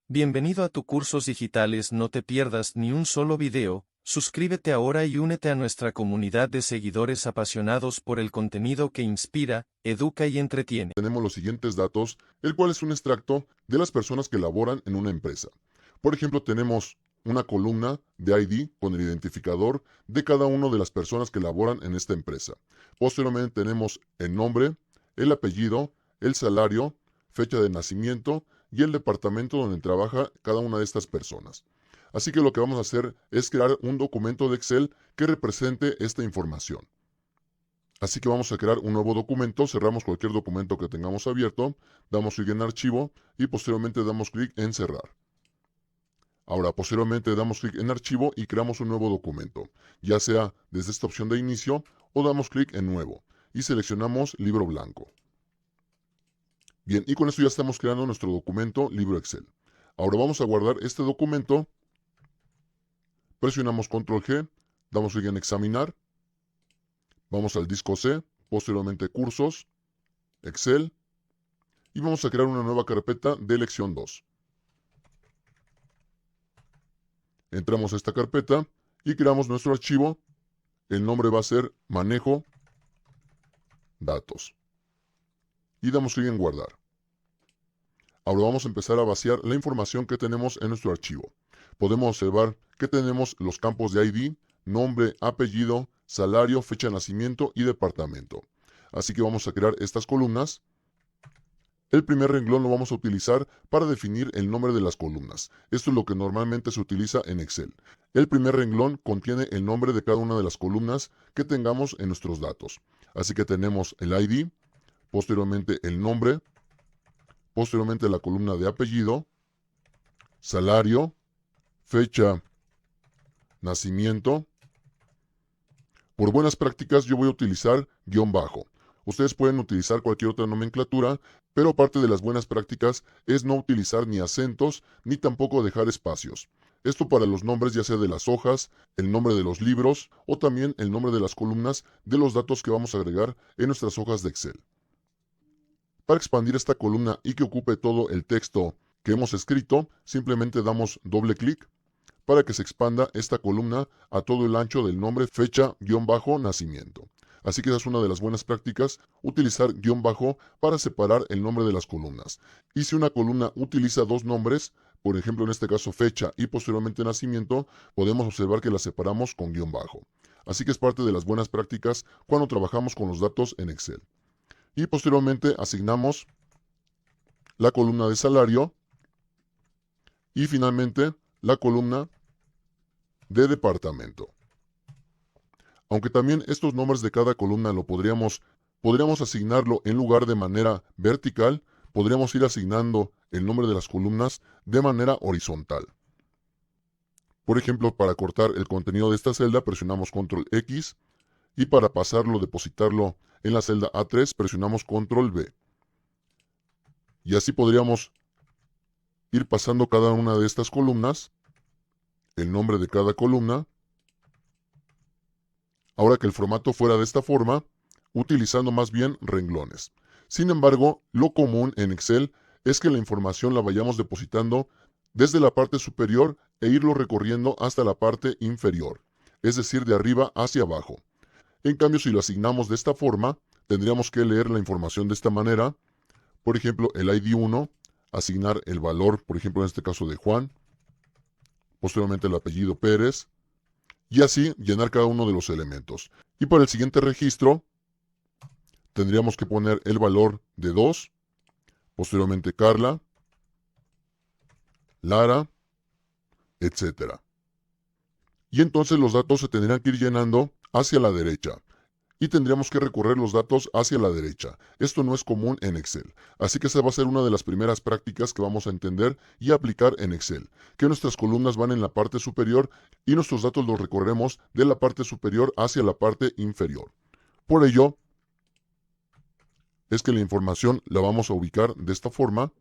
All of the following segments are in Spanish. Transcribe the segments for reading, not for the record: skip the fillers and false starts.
Bienvenido a tu Cursos Digitales, no te pierdas ni un solo video, suscríbete ahora y únete a nuestra comunidad de seguidores apasionados por el contenido que inspira, educa y entretiene. Tenemos los siguientes datos, el cual es un extracto de las personas que laboran en una empresa. Por ejemplo, tenemos una columna de ID con el identificador de cada una de las personas que laboran en esta empresa. Posteriormente tenemos el nombre, el apellido, el salario, fecha de nacimiento y el departamento donde trabaja cada una de estas personas. Así que lo que vamos a hacer es crear un documento de Excel que represente esta información. Así que vamos a crear un nuevo documento, cerramos cualquier documento que tengamos abierto, damos clic en archivo y posteriormente damos clic en cerrar. Ahora posteriormente damos clic en archivo y creamos un nuevo documento, ya sea desde esta opción de inicio o damos clic en nuevo y seleccionamos libro blanco. Bien, y con esto ya estamos creando nuestro documento libro Excel. Ahora vamos a guardar este documento, presionamos control G, damos clic en examinar. Vamos al disco C, posteriormente cursos, Excel, y vamos a crear una nueva carpeta de lección 2. Entramos a esta carpeta y creamos nuestro archivo. El nombre va a ser manejo datos. Y damos clic en guardar. Ahora vamos a empezar a vaciar la información que tenemos en nuestro archivo. Podemos observar que tenemos los campos de ID, nombre, apellido, salario, fecha de nacimiento y departamento. Así que vamos a crear estas columnas. El primer renglón lo vamos a utilizar para definir el nombre de las columnas. Esto es lo que normalmente se utiliza en Excel. El primer renglón contiene el nombre de cada una de las columnas que tengamos en nuestros datos. Así que tenemos el ID, posteriormente el nombre, posteriormente la columna de apellido, salario, fecha, nacimiento. Por buenas prácticas yo voy a utilizar guión bajo. Ustedes pueden utilizar cualquier otra nomenclatura, pero parte de las buenas prácticas es no utilizar ni acentos ni tampoco dejar espacios. Esto para los nombres ya sea de las hojas, el nombre de los libros o también el nombre de las columnas de los datos que vamos a agregar en nuestras hojas de Excel. Para expandir esta columna y que ocupe todo el texto que hemos escrito, simplemente damos doble clic para que se expanda esta columna a todo el ancho del nombre, fecha, guión bajo, nacimiento. Así que esa es una de las buenas prácticas, utilizar guión bajo para separar el nombre de las columnas. Y si una columna utiliza dos nombres, por ejemplo en este caso fecha y posteriormente nacimiento, podemos observar que las separamos con guión bajo. Así que es parte de las buenas prácticas cuando trabajamos con los datos en Excel. Y posteriormente asignamos la columna de salario y finalmente la columna de departamento. Aunque también estos nombres de cada columna lo podríamos asignarlo en lugar de manera vertical, podríamos ir asignando el nombre de las columnas de manera horizontal. Por ejemplo, para cortar el contenido de esta celda presionamos control X y para pasarlo, depositarlo en la celda A3 presionamos control V. Y así podríamos ir pasando cada una de estas columnas, el nombre de cada columna. Ahora que el formato fuera de esta forma, utilizando más bien renglones. Sin embargo, lo común en Excel es que la información la vayamos depositando desde la parte superior e irlo recorriendo hasta la parte inferior, es decir, de arriba hacia abajo. En cambio, si lo asignamos de esta forma, tendríamos que leer la información de esta manera. Por ejemplo, el ID 1, asignar el valor, por ejemplo, en este caso de Juan, posteriormente el apellido Pérez, y así llenar cada uno de los elementos. Y para el siguiente registro, tendríamos que poner el valor de 2, posteriormente Carla, Lara, etc. Y entonces los datos se tendrían que ir llenando hacia la derecha. Y tendríamos que recorrer los datos hacia la derecha. Esto no es común en Excel. Así que esa va a ser una de las primeras prácticas que vamos a entender y aplicar en Excel. Que nuestras columnas van en la parte superior y nuestros datos los recorremos de la parte superior hacia la parte inferior. Por ello, es que la información la vamos a ubicar de esta forma.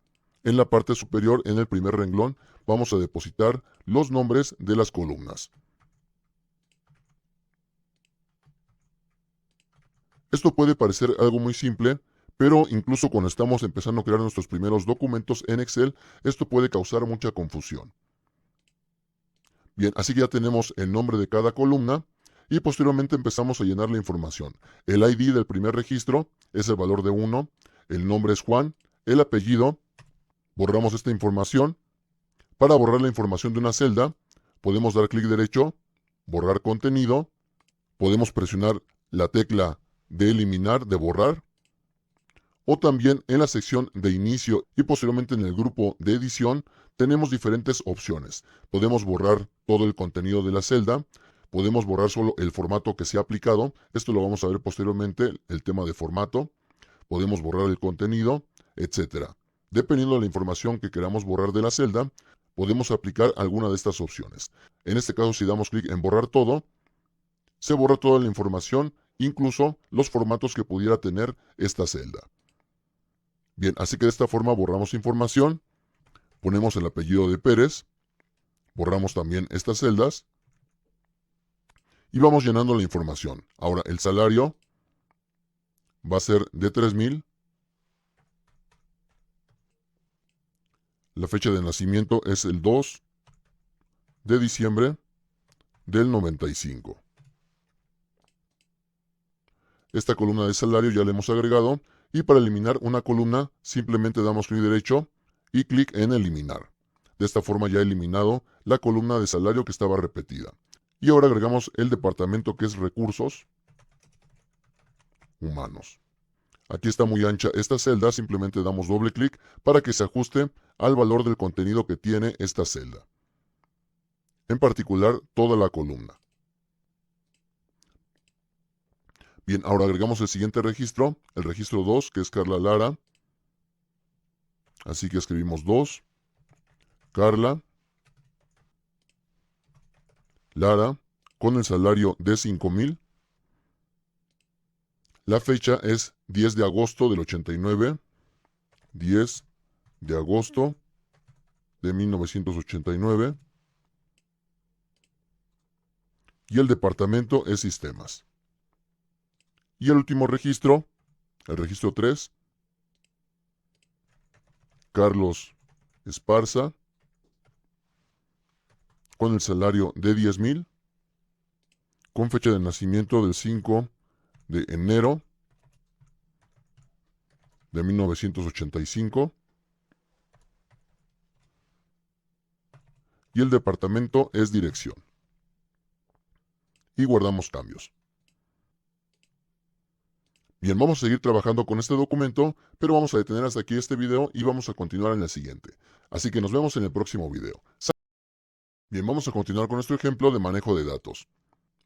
En la parte superior, en el primer renglón, vamos a depositar los nombres de las columnas. Esto puede parecer algo muy simple, Pero incluso cuando estamos empezando a crear nuestros primeros documentos en Excel, esto puede causar mucha confusión. Bien, así que ya tenemos el nombre de cada columna y posteriormente empezamos a llenar la información. El ID del primer registro es el valor de 1, el nombre es Juan, el apellido, borramos esta información. Para borrar la información de una celda, podemos dar clic derecho, borrar contenido, podemos presionar la tecla de eliminar, de borrar, o también en la sección de inicio y posteriormente en el grupo de edición tenemos diferentes opciones. Podemos borrar todo el contenido de la celda, podemos borrar solo el formato que se ha aplicado, esto lo vamos a ver posteriormente, el tema de formato, podemos borrar el contenido, etc. Dependiendo de la información que queramos borrar de la celda, podemos aplicar alguna de estas opciones. En este caso, si damos clic en borrar todo, se borra toda la información, incluso los formatos que pudiera tener esta celda. Bien, así que de esta forma borramos información, ponemos el apellido de Pérez, borramos también estas celdas y vamos llenando la información. Ahora, el salario va a ser de 3,000. La fecha de nacimiento es el 2 de diciembre del 95. Esta columna de salario ya la hemos agregado y para eliminar una columna simplemente damos clic derecho y clic en eliminar. De esta forma ya he eliminado la columna de salario que estaba repetida. Y ahora agregamos el departamento que es recursos humanos. Aquí está muy ancha esta celda, simplemente damos doble clic para que se ajuste al valor del contenido que tiene esta celda. En particular, toda la columna. Bien, ahora agregamos el siguiente registro, el registro 2, que es Carla Lara. Así que escribimos 2, Carla Lara, con el salario de 5,000. La fecha es 10 de agosto del 89, 10 de agosto de 1989. Y el departamento es sistemas. Y el último registro, el registro 3, Carlos Esparza, con el salario de 10,000, con fecha de nacimiento del 5 de enero de 1985. Y el departamento es dirección. Y guardamos cambios. Bien, vamos a seguir trabajando con este documento, pero vamos a detener hasta aquí este video y vamos a continuar en el siguiente. Así que nos vemos en el próximo video. Bien, vamos a continuar con nuestro ejemplo de manejo de datos.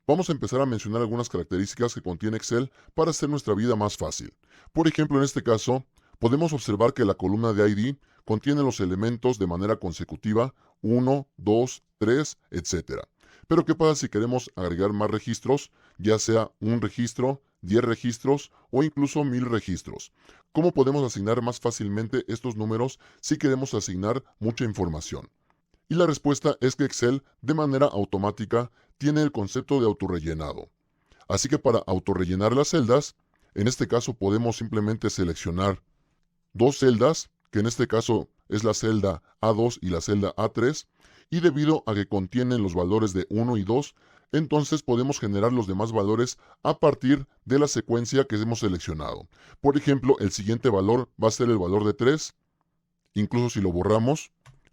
Vamos a empezar a mencionar algunas características que contiene Excel para hacer nuestra vida más fácil. Por ejemplo, en este caso, podemos observar que la columna de ID contiene los elementos de manera consecutiva 1, 2, 3, etc. Pero ¿qué pasa si queremos agregar más registros, ya sea un registro, 10 registros o incluso 1000 registros? ¿Cómo podemos asignar más fácilmente estos números si queremos asignar mucha información? Y la respuesta es que Excel, de manera automática, tiene el concepto de autorrellenado. Así que para autorrellenar las celdas, en este caso podemos simplemente seleccionar dos celdas, que en este caso es la celda A2 y la celda A3, y debido a que contienen los valores de 1 y 2, entonces podemos generar los demás valores a partir de la secuencia que hemos seleccionado. Por ejemplo, el siguiente valor va a ser el valor de 3, incluso si lo borramos,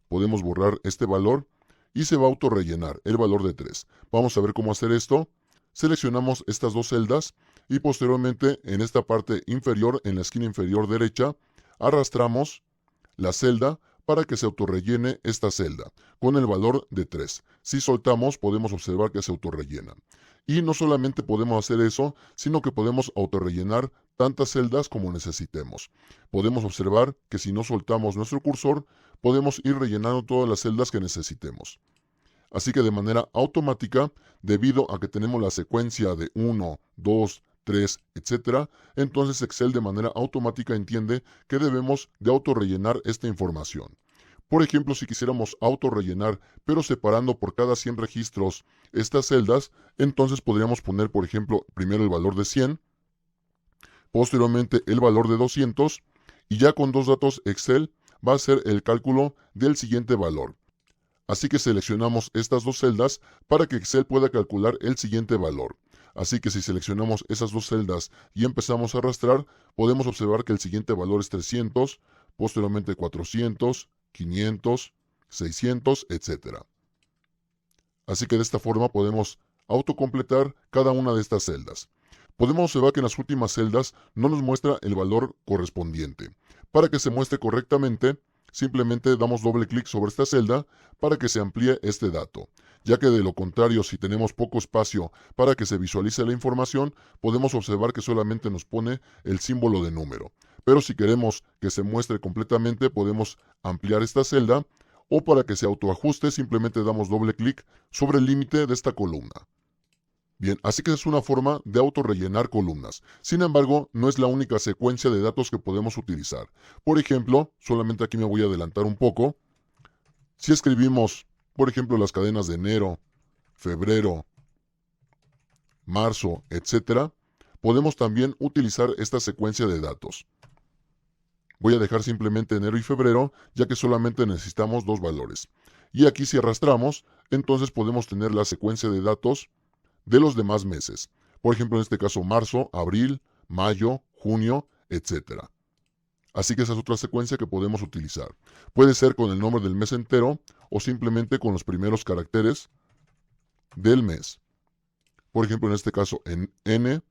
podemos borrar este valor y se va a autorrellenar el valor de 3. Vamos a ver cómo hacer esto. Seleccionamos estas dos celdas y posteriormente en esta parte inferior, en la esquina inferior derecha, arrastramos la celda para que se autorrellene esta celda con el valor de 3. Si soltamos podemos observar que se autorrellena. Y no solamente podemos hacer eso, sino que podemos autorrellenar tantas celdas como necesitemos. Podemos observar que si no soltamos nuestro cursor, podemos ir rellenando todas las celdas que necesitemos. Así que de manera automática, debido a que tenemos la secuencia de 1, 2, 3, etc., entonces Excel de manera automática entiende que debemos de autorrellenar esta información. Por ejemplo, si quisiéramos autorrellenar, pero separando por cada 100 registros estas celdas, entonces podríamos poner, por ejemplo, primero el valor de 100, posteriormente el valor de 200, y ya con dos datos Excel va a hacer el cálculo del siguiente valor. Así que seleccionamos estas dos celdas para que Excel pueda calcular el siguiente valor. Así que si seleccionamos esas dos celdas y empezamos a arrastrar, podemos observar que el siguiente valor es 300, posteriormente 400, 500, 600, etc. Así que de esta forma podemos autocompletar cada una de estas celdas. Podemos observar que en las últimas celdas no nos muestra el valor correspondiente. Para que se muestre correctamente, simplemente damos doble clic sobre esta celda para que se amplíe este dato, ya que de lo contrario, si tenemos poco espacio para que se visualice la información, podemos observar que solamente nos pone el símbolo de número. Pero si queremos que se muestre completamente, podemos ampliar esta celda, o para que se autoajuste, simplemente damos doble clic sobre el límite de esta columna. Bien, así que es una forma de autorrellenar columnas. Sin embargo, no es la única secuencia de datos que podemos utilizar. Por ejemplo, solamente aquí me voy a adelantar un poco. Si escribimos, por ejemplo, las cadenas de enero, febrero, marzo, etc., podemos también utilizar esta secuencia de datos. Voy a dejar simplemente enero y febrero, ya que solamente necesitamos dos valores. Y aquí si arrastramos, entonces podemos tener la secuencia de datos de los demás meses. Por ejemplo, en este caso marzo, abril, mayo, junio, etc. Así que esa es otra secuencia que podemos utilizar. Puede ser con el nombre del mes entero o simplemente con los primeros caracteres del mes. Por ejemplo, en este caso en N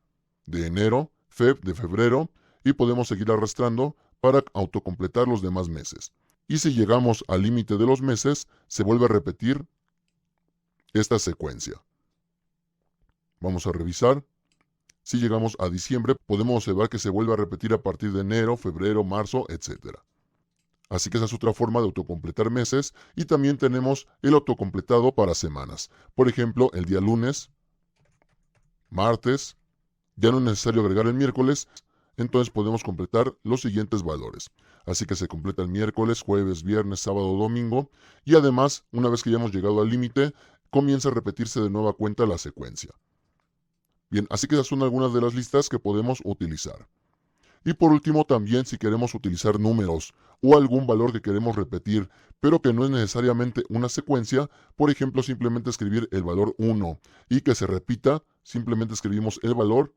de enero, Feb de febrero, y podemos seguir arrastrando para autocompletar los demás meses. Y si llegamos al límite de los meses, se vuelve a repetir esta secuencia. Vamos a revisar. Si llegamos a diciembre, podemos observar que se vuelve a repetir a partir de enero, febrero, marzo, etc. Así que esa es otra forma de autocompletar meses. Y también tenemos el autocompletado para semanas. Por ejemplo, el día lunes, martes, ya no es necesario agregar el miércoles, entonces podemos completar los siguientes valores. Así que se completa el miércoles, jueves, viernes, sábado, domingo. Y además, una vez que ya hemos llegado al límite, comienza a repetirse de nueva cuenta la secuencia. Bien, así que esas son algunas de las listas que podemos utilizar. Y por último, también si queremos utilizar números o algún valor que queremos repetir, pero que no es necesariamente una secuencia, por ejemplo, simplemente escribir el valor 1 y que se repita, simplemente escribimos el valor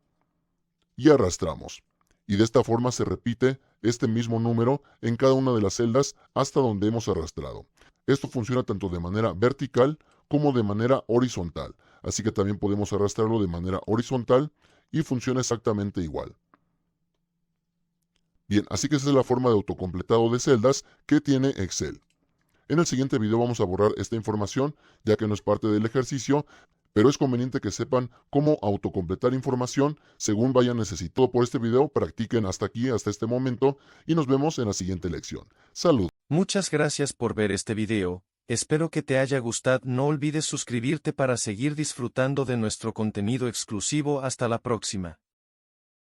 y arrastramos. Y de esta forma se repite este mismo número en cada una de las celdas hasta donde hemos arrastrado. Esto funciona tanto de manera vertical como de manera horizontal. Así que también podemos arrastrarlo de manera horizontal y funciona exactamente igual. Bien, así que esa es la forma de autocompletado de celdas que tiene Excel. En el siguiente video vamos a borrar esta información, ya que no es parte del ejercicio, pero es conveniente que sepan cómo autocompletar información según vayan necesitando. Por este video, practiquen hasta aquí, hasta este momento, y nos vemos en la siguiente lección. ¡Salud! Muchas gracias por ver este video. Espero que te haya gustado. No olvides suscribirte para seguir disfrutando de nuestro contenido exclusivo. Hasta la próxima.